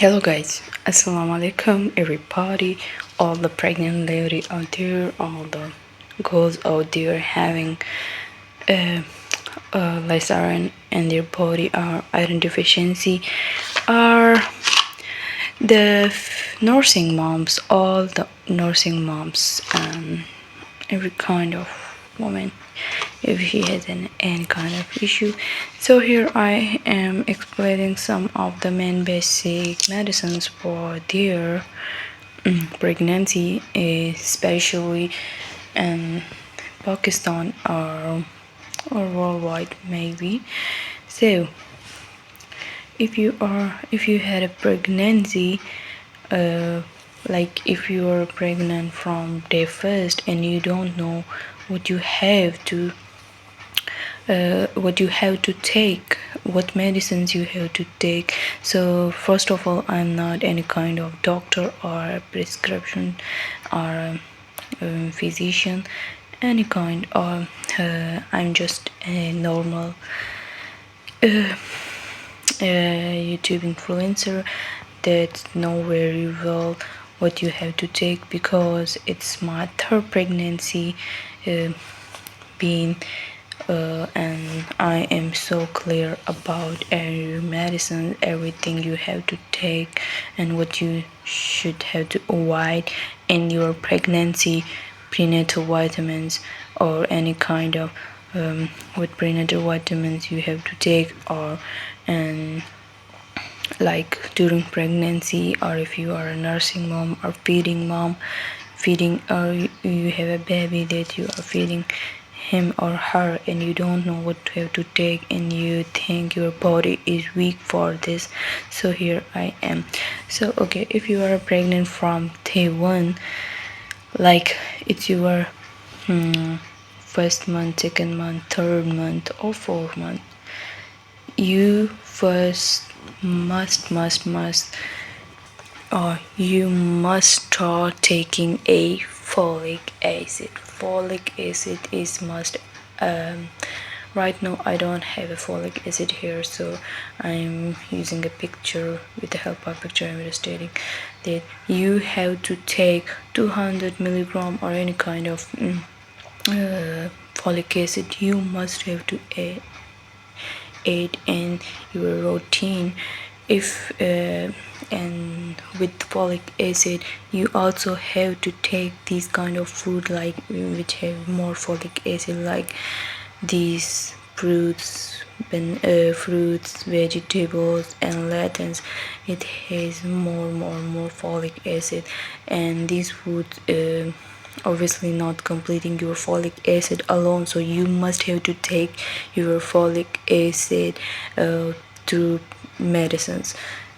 Hello guys, Assalamu alaikum everybody, all the pregnant lady out there, all the girls out there having less iron in their body or iron deficiency, are the nursing moms, all the nursing moms, every kind of woman if she has any kind of issue. So here I am explaining some of the main basic medicines for their pregnancy, especially in Pakistan or worldwide maybe. So if you had a pregnancy, like if you are pregnant from day first and you don't know what you have to take, what medicines you have to take. So first of all, I'm not any kind of doctor or a prescription or physician, any kind, or I'm just a normal YouTube influencer that know very well what you have to take, because it's my third pregnancy being and I am so clear about every medicine, everything you have to take and what you should have to avoid in your pregnancy, prenatal vitamins or any kind of what prenatal vitamins you have to take, or and like during pregnancy, or if you are a nursing mom or feeding mom, or you have a baby that you are feeding him or her and you don't know what to have to take and you think your body is weak for this. So here I am. So okay, if you are pregnant from day one, like it's your first month, second month, third month or fourth month, you first must you must start taking a folic acid. Folic acid is must. Right now I don't have a folic acid here, so I'm using a picture. With the help of picture, I'm stating that you have to take 200 milligram or any kind of folic acid. You must have to add in your routine. If and with folic acid, you also have to take these kind of food like which have more folic acid, like these fruits, vegetables and latins. It has more folic acid, and these foods obviously not completing your folic acid alone, so you must have to take your folic acid through medicines.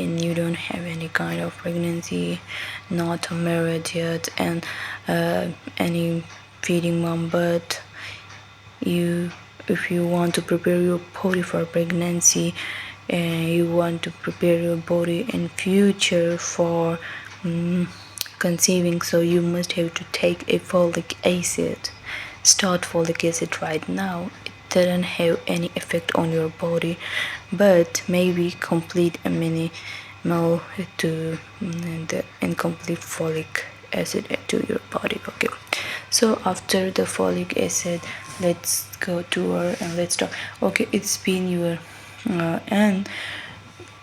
and you don't have any kind of pregnancy, not married yet, and any feeding mom, but if you want to prepare your body for pregnancy and you want to prepare your body in future for conceiving, so you must have to take a folic acid. Start folic acid right now. Doesn't have any effect on your body, but maybe complete a minimal to the incomplete folic acid to your body. Okay, so after the folic acid, let's go to her and let's talk. Okay, it's been your and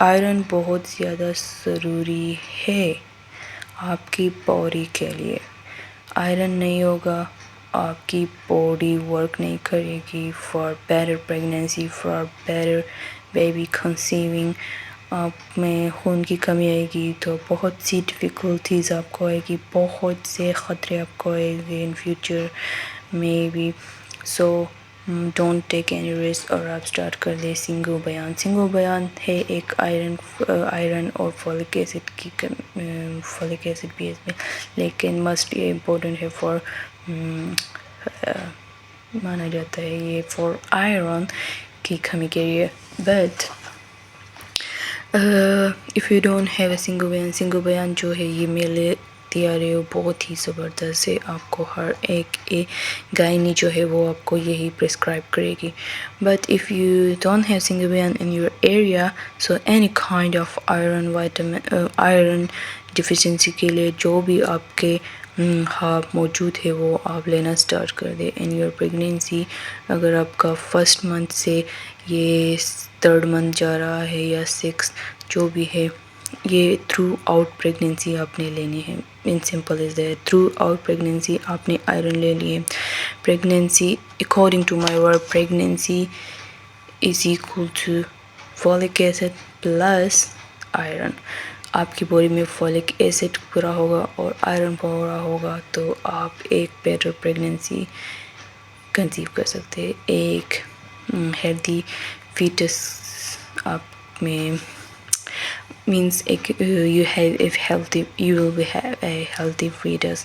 iron بہت زیادہ ضروری ہے آپ کی body کے لیے. Iron نہیں ہوگا آپ کی باڈی ورک نہیں کرے گی for better pregnancy, for better baby کنسیونگ. آپ میں خون کی کمی آئے گی تو بہت سی ڈیفیکلٹیز آپ کو آئے گی، بہت سے خطرے آپ کو آئے گی ان فیوچر میں بھی. So don't take any risk اور آپ اسٹارٹ کر دیں سنگو بیان. سنگو بیان ہے ایک آئرن اور فولک ایسڈ کی فولک ایسڈ بھی اس میں، لیکن مسٹ یہ امپورٹنٹ ہے فار مانا جاتا ہے یہ فار آئرن کی کمی کے لیے. But if you don't have a Sangobion جو ہے یہ میرے تیار ہے بہت ہی زبردست ہے. آپ کو ہر ایک گائنی جو ہے وہ آپ کو یہی پرسکرائب کرے گی. But if you don't have Sangobion in your area, so any kind of iron deficiency کے لیے جو بھی آپ کے ہاں موجود ہے وہ آپ لینا سٹارٹ کر دیں ان یور پریگنینسی. اگر آپ کا فرسٹ منتھ سے یہ تھرڈ منتھ جا رہا ہے یا سکس جو بھی ہے، یہ تھرو آؤٹ پریگنینسی آپ نے لینی ہے. In simple is that through pregnancy آپ نے آئرن لے لیے. Pregnancy according to my word pregnancy is equal to folic acid plus iron. آپ کی باڈی میں فولک ایسڈ پورا ہوگا اور آئرن پورا ہوگا تو آپ ایک بیٹر پریگنینسی کنسیو کر سکتے ہیں. ایک ہیلدی فیٹس آپ میں مینس ایک you will be have a healthy fats.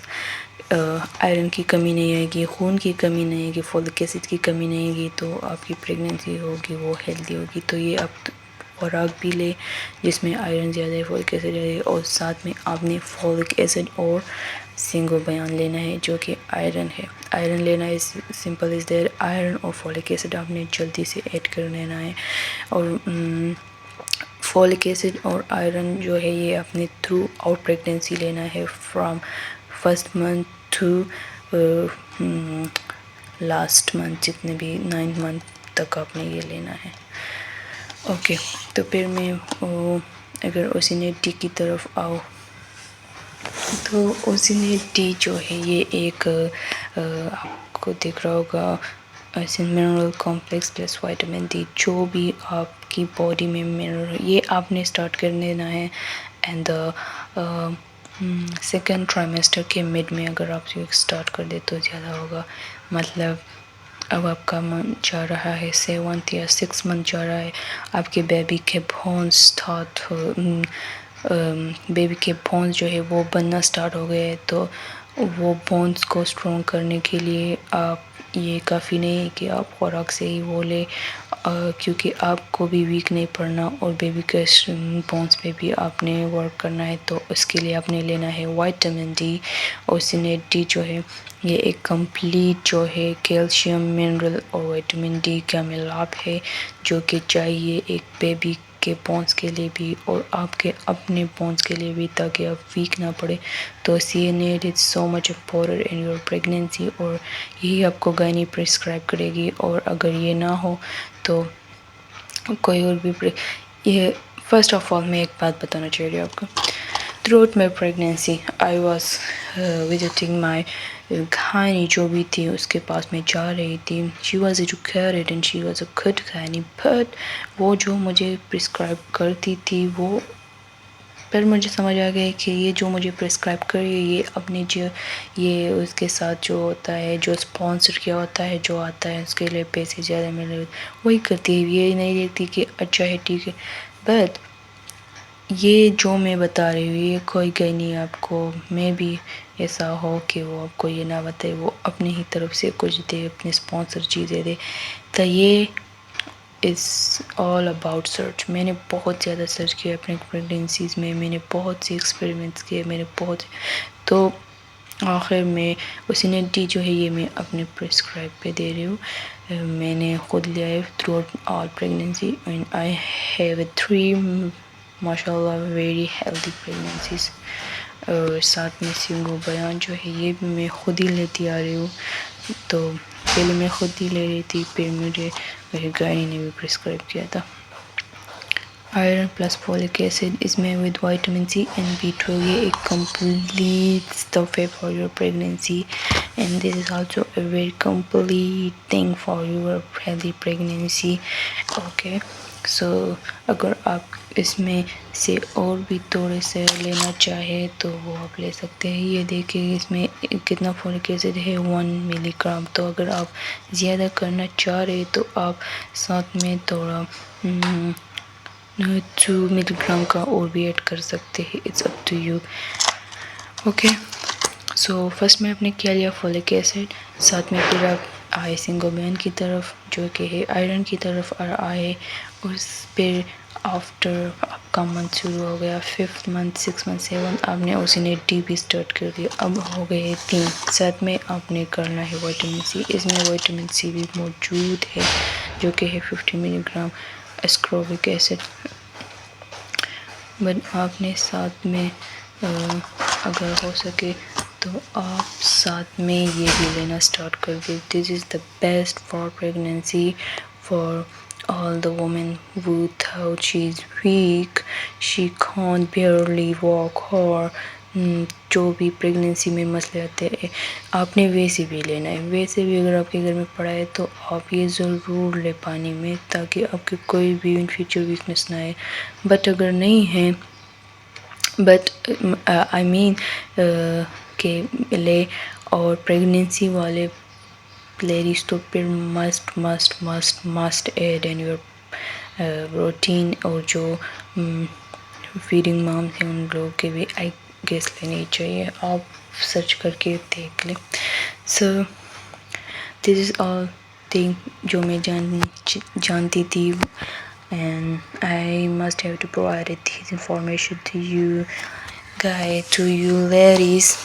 Iron کی کمی نہیں آئے گی، خون کی کمی نہیں آئے گی، فولک ایسڈ کی کمی نہیں آئے گی تو آپ کی پریگنینسی ہوگی وہ ہیلدی ہوگی. تو یہ آپ خوراک بھی لے جس میں آئرن زیادہ ہے، فولک ایسڈ زیادہ ہے، اور ساتھ میں آپ نے فولک ایسڈ اور سنگو بیان لینا ہے جو کہ آئرن ہے. آئرن لینا ہے سمپل از دیر. آئرن اور فولک ایسڈ آپ نے جلدی سے ایڈ کر لینا ہے. اور فولک ایسڈ اور آئرن جو ہے یہ آپ نے تھرو آؤٹ پریگنینسی لینا ہے، from first month to last month, جتنے بھی 9 منتھ تک آپ نے یہ لینا ہے. اوکے، تو پھر میں اگر اوسینیٹ ٹی کی طرف آؤ تو اوسینیٹ ٹی جو ہے یہ ایک آپ کو دکھ رہا ہوگا mineral complex plus vitamin D. جو بھی آپ کی باڈی میں منرل یہ آپ نے اسٹارٹ کر دینا ہے. اینڈ سیکنڈ ٹرائمیسٹر کے مڈ میں اگر آپ اسٹارٹ کر دیں تو زیادہ ہوگا. مطلب اب آپ کا منتھ جا رہا ہے 7 یا 6 منتھ جا رہا ہے، آپ کے بیبی کے بیبی کے بونز جو ہے وہ بننا سٹارٹ ہو گئے ہیں. تو وہ بونز کو سٹرونگ کرنے کے لیے آپ یہ کافی نہیں ہے کہ آپ خوراک سے ہی وہ لیں، کیونکہ آپ کو بھی ویک نہیں پڑنا اور بیبی کے بونز پہ بھی آپ نے ورک کرنا ہے. تو اس کے لیے آپ نے لینا ہے وائٹامن ڈی. اوسینیٹ ڈی جو ہے یہ ایک کمپلیٹ جو ہے کیلشیم، منرل اور وائٹامن ڈی کا ملاپ ہے جو کہ چاہیے ایک بیبی کے بونز کے لیے بھی اور آپ کے اپنے بونز کے لیے بھی، تاکہ آپ ویک نہ پڑے. تو Ossinate is so much important in your pregnancy, اور یہی آپ کو گائنی پرسکرائب کرے گی. اور اگر یہ نہ ہو تو کوئی اور بھی یہ فرسٹ آف آل میں ایک بات بتانا چاہ رہی ہوں آپ کو. Throughout my pregnancy I was visiting my gynae جو بھی تھی اس کے پاس میں جا رہی تھی. She was educated and she was a good gynae, but وہ جو مجھے پرسکرائب کرتی تھی وہ پھر مجھے سمجھ آ گیا کہ یہ جو مجھے پرسکرائب کر رہی ہے یہ اپنی جو یہ اس کے ساتھ جو ہوتا ہے، جو اسپانسر کیا ہوتا ہے، جو آتا ہے اس کے لیے پیسے زیادہ ملے وہی کرتی ہے. یہ نہیں دیکھتی کہ اچھا ہے ٹھیک ہے. بٹ یہ جو میں بتا رہی ہوں یہ کوئی گئی نہیں آپ کو میں بھی ایسا ہو کہ وہ آپ کو یہ نہ بتائے، وہ اپنی ہی طرف سے کچھ دے، اپنے اسپانسر چیزیں دے. تو یہ از آل اباؤٹ سرچ. میں نے بہت زیادہ سرچ کیا اپنے پریگنینسیز میں نے بہت سے ایکسپیریمنٹس کیے، میں نے تو آخر میں اوسینیٹ ڈی جو ہے یہ میں اپنے پرسکرائب پہ دے رہی ہوں. میں نے خود لیا ہے through out all pregnancy and I have 3 ماشاء اللہ ویری ہیلدی پریگنینسیز. اور ساتھ میں سنگو بیان جو ہے یہ بھی میں خود ہی لیتی آ رہی ہوں. تو پہلے میں خود ہی لے رہی تھی، پھر میرے گائنی نے بھی پرسکرائب کیا تھا. آئرن پلس فولک ایسڈ اس میں with vitamin C and B12 یہ ایک کمپلیٹ اسٹف ہے for your pregnancy and this is also a very complete thing for your healthy pregnancy. Okay so اگر آپ اس میں سے اور بھی تھوڑے سے لینا چاہے تو وہ آپ لے سکتے ہیں. یہ دیکھیں اس میں کتنا فولک ایسڈ ہے 1 ملی گرام. تو اگر آپ زیادہ کرنا چاہ رہے تو آپ ساتھ میں تھوڑا 2 ملی گرام کا اور بھی ایڈ کر سکتے ہیں. It's up to you. Okay so first میں آپ نے کیا لیا فولک ایسڈ, ساتھ میں پھر آپ آئے سنگوبین کی طرف جو کہ ہے آئرن کی طرف اور آئے اس پھر آفٹر آپ کا منتھ شروع ہو گیا 5th منتھ 6 منتھ 7 آپ نے اسی نے ڈی بھی اسٹارٹ کر دیا. اب ہو گئے 3. ساتھ میں آپ نے کرنا ہے وائٹامن سی. اس میں وائٹامن سی بھی موجود ہے جو کہ ہے 50 ملی گرام اسکوربک ایسڈ. بٹ آپ نے ساتھ میں اگر ہو سکے تو آپ ساتھ میں یہ بھی لینا اسٹارٹ کر دیں. This is the best for pregnancy for all the women who thought she's weak, she can't barely walk or جو بھی پریگنینسی میں مسئلے آتے ہیں آپ نے ویسے بھی لینا ہے. ویسے بھی اگر آپ کے گھر میں پڑا ہے تو آپ یہ ضرور لے پانی میں تاکہ آپ کے کوئی بھی ان فیوچر ویکنس نہ آئے. بٹ اگر نہیں ہے بٹ آئی مین کہ لے اور پریگنینسی والے لیڈیز تو پھر must add in your routine. اور جو فیڈنگ مام ہیں ان لوگوں کے بھی آئی گیس لینی چاہیے. آپ سرچ کر کے دیکھ لیں. سو دس از آل تھنگ جو میں جانتی تھی and I must have to provide this information to you guys, to you ladies.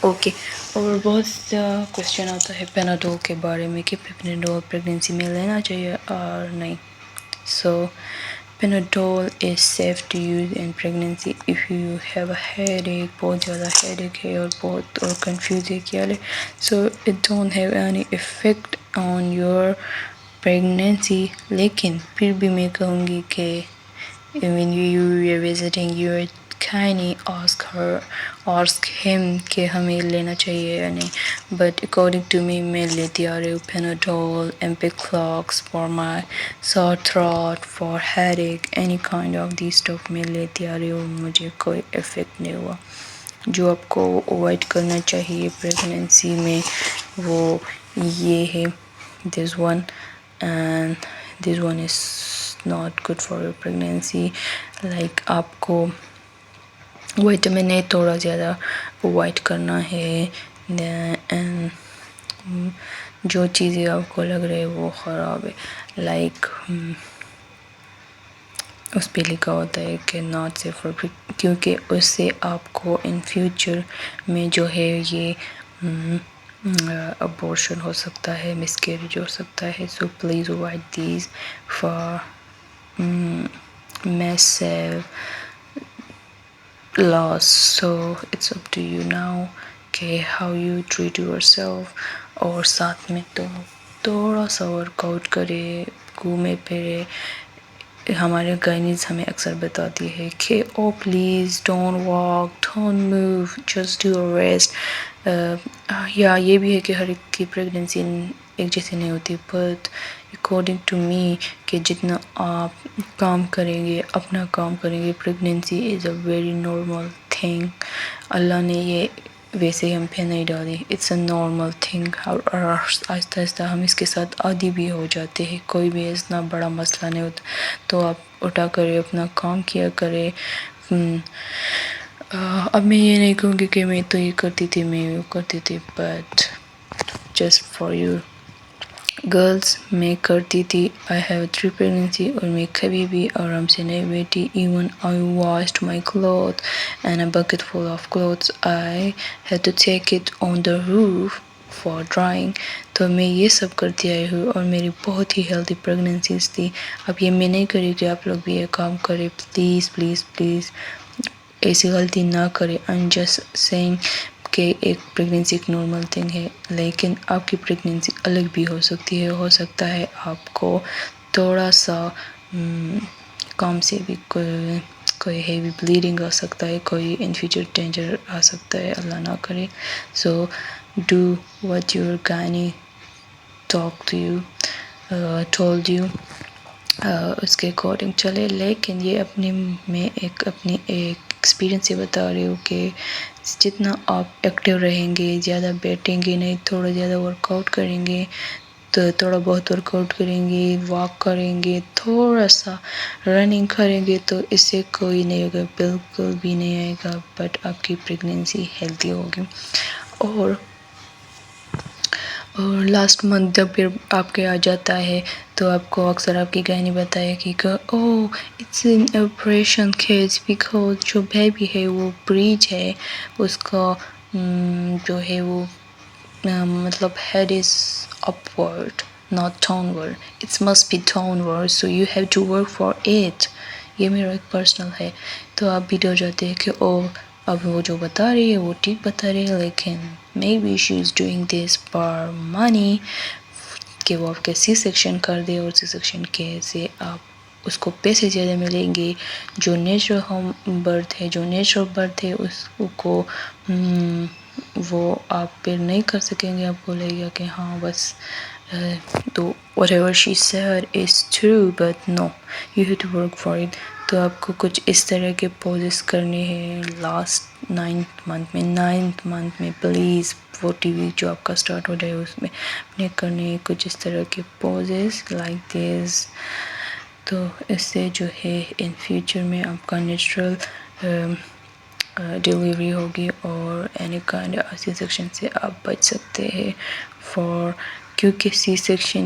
Okay اور بہت سا کوشچن آتا ہے پیناڈول کے بارے میں کہ پیناڈول پریگنینسی میں لینا چاہیے اور نہیں. So Panadol is safe to use in pregnancy if you have a headache, بہت زیادہ ہیڈ ایک ہے اور کنفیوز ہے کیا لے. So it don't have any effect on your pregnancy. لیکن پھر بھی میں کہوں گی کہ when you are visiting your kindly ask him کہ ہمیں لینا چاہیے یا نہیں. بٹ according to me میں لیتی آ رہی ہوں Panadol, ایمپیکلاکس for my sore throat, for headache, any kind of these stuff میں لیتی آ رہی ہوں. مجھے کوئی افیکٹ نہیں ہوا. جو آپ کو اوائڈ کرنا چاہیے پریگنینسی میں وہ یہ ہے this one, and this one is not good for your pregnancy. like آپ کو وائٹامن اے تھوڑا زیادہ اوائڈ کرنا ہے. جو چیزیں آپ کو لگ رہے وہ خراب ہے لائک اس پہ لکھا ہوتا ہے کہ ناٹ سیف فار, کیونکہ اس سے آپ کو ان فیوچر میں جو ہے یہ ابورشن ہو سکتا ہے, مسکیریج ہو سکتا ہے. So please avoid these for massive loss. So it's up to you now کہ how you treat yourself. اور ساتھ میں تو تھوڑا سا ورک آؤٹ کرے, گھومے پھرے. ہمارے گائنیز ہمیں اکثر بتاتی ہے کہ oh please don't walk, don't move, just do rest. یا یہ بھی ہے کہ ہر ایک کی پریگنینسی ایک جیسی نہیں ہوتی, بٹ اکارڈنگ ٹو می کہ جتنا آپ کام کریں گے, اپنا کام کریں گے, pregnancy is a very normal thing. اللہ نے یہ ویسے ہی ہم پہ نہیں ڈالی, اٹس اے نارمل تھنگ. اور آہستہ آہستہ ہم اس کے ساتھ عادی بھی ہو جاتے ہیں. کوئی بھی اتنا بڑا مسئلہ نہیں ہوتا. تو آپ اٹھا کرے اپنا کام کیا کرے. اب میں یہ نہیں کہوں گی کہ میں تو یہ کرتی تھی, میں وہ کرتی تھی, but just for you girls میں کرتی تھی. آئی ہیو 3 پریگنینسی اور میں کبھی بھی آرام سے نہیں بیٹھی. Even I washed my cloth and a bucket full of clothes I had to take it on the roof for drying. تو میں یہ سب کرتی آئی ہوں اور میری بہت ہی ہیلدی پریگنینسیز تھی. اب یہ میں نہیں کری کہ آپ لوگ بھی یہ کام کریں. پلیز پلیز پلیز ایسی غلطی نہ کریں. آئی ایم جسٹ سینگ کہ ایک پریگنینسی ایک نارمل تھنگ ہے, لیکن آپ کی پریگنینسی الگ بھی ہو سکتی ہے. ہو سکتا ہے آپ کو تھوڑا سا کام سے بھی کوئی ہیوی بلیڈنگ آ سکتا ہے, کوئی ان فیوچر ڈینجر آ سکتا ہے, اللہ نہ کرے. So do what your gynae talk to you, told you, اس کے اکارڈنگ چلے. لیکن یہ میں اپنی ایک ایکسپیرینس سے بتا رہی ہوں کہ جتنا آپ ایکٹیو رہیں گے, زیادہ بیٹھیں گے نہیں, تھوڑا زیادہ ورک آؤٹ کریں گے, تو تھوڑا بہت ورک آؤٹ کریں گے, واک کریں گے, تھوڑا سا رننگ کریں گے, تو اس سے کوئی نہیں ہوگا, بالکل بھی نہیں آئے گا, بٹ آپ کی پریگنینسی ہیلتھی ہوگی. اور لاسٹ منتھ جب پھر آپ کے آ جاتا ہے تو آپ کو اکثر آپ کی گائنی بتائے کہ it's in operation case, because جو بیبی ہے وہ بریچ ہے, اس کا جو ہے وہ مطلب head is upward not downward, it must be downward, so you have to work for it. یہ میرا ایک پرسنل ہے. تو آپ بھی ڈر جاتے ہیں کہ اب وہ جو بتا رہی ہے وہ ٹھیک بتا رہی ہے, لیکن maybe she is doing this for money, کہ وہ آپ کے سی سیکشن کر دے, اور سی سیکشن کے سے آپ اس کو پیسے زیادہ ملیں گے. جو نیچرل ہوم برتھ ہے, جو نیچرل برتھ ہے, اس کو وہ آپ پھر نہیں کر سکیں گے. آپ بولے گا کہ ہاں بس تو whatever she said is true, but no, you have to work for it. تو آپ کو کچھ اس طرح کے پوزز کرنے ہیں لاسٹ 9th منتھ میں پلیز. وہ ٹی وی جو آپ کا سٹارٹ ہو جائے اس میں اپنے کرنے ہیں کچھ اس طرح کے پوزز لائک دس. تو اس سے جو ہے ان فیوچر میں آپ کا نیچرل ڈیلیوری ہوگی, اور اینی کائنڈ سی سیکشن سے آپ بچ سکتے ہیں. کیونکہ سی سیکشن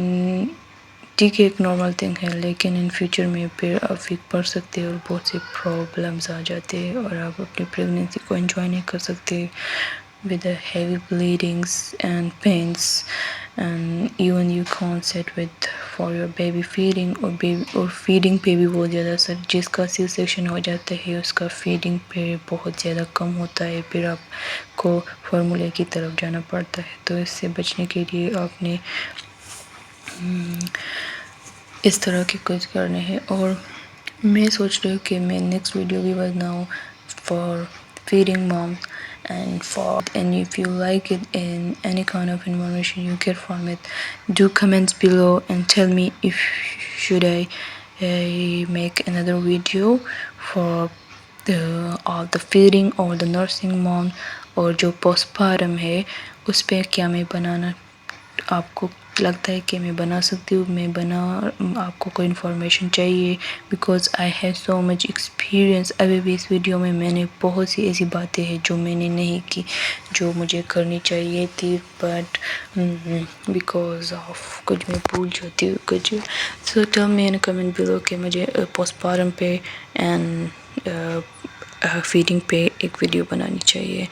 ٹھیک ہے ایک نارمل تھنگ ہے, لیکن ان فیوچر میں پھر آپ ویک پڑ سکتے ہیں اور بہت سے پرابلمز آ جاتے ہیں, اور آپ اپنی پریگنینسی کو انجوائے نہیں کر سکتے with the heavy bleedings and pains, and even you can't sit with for your baby feeding, اور فیڈنگ پہ بھی بہت زیادہ اثر. جس کا سی سیکشن ہو جاتا ہے اس کا فیڈنگ پہ بہت زیادہ کم ہوتا ہے, پھر آپ کو فارمولے کی طرف جانا پڑتا ہے. تو اس سے بچنے کے لیے آپ نے اس طرح کے کچھ کرنے ہیں. اور میں سوچ رہی ہوں کہ میں نیکسٹ ویڈیو بھی بناؤں for feeding mom and if you like it in any kind of information you get from it, do comments below and tell me if should I make another video for all the feeding or the nursing mom, اور جو postpartum ہے اس پہ کیا میں بنانا آپ کو لگتا ہے کہ میں بنا سکتی ہوں. آپ کو کوئی انفارمیشن چاہیے, because I have so much experience. ابھی بھی اس ویڈیو میں نے بہت سی ایسی باتیں ہیں جو میں نے نہیں کی, جو مجھے کرنی چاہیے تھی, بٹ بیکاز آف کچھ میں بھول جاتی ہوں کچھ. سو ٹیل می ان کمنٹ بلو کہ مجھے پوسٹ پارٹم پہ اینڈ فیڈنگ پہ ایک ویڈیو بنانی چاہیے.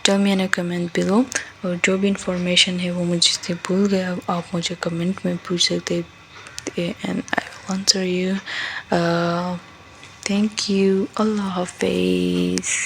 ٹیل می ان کمنٹ بلو. اور جو بھی انفارمیشن ہے وہ مجھ سے بھول گیا, آپ مجھے کمنٹ میں پوچھ سکتے and I will answer you. Thank you. اللہ حافظ.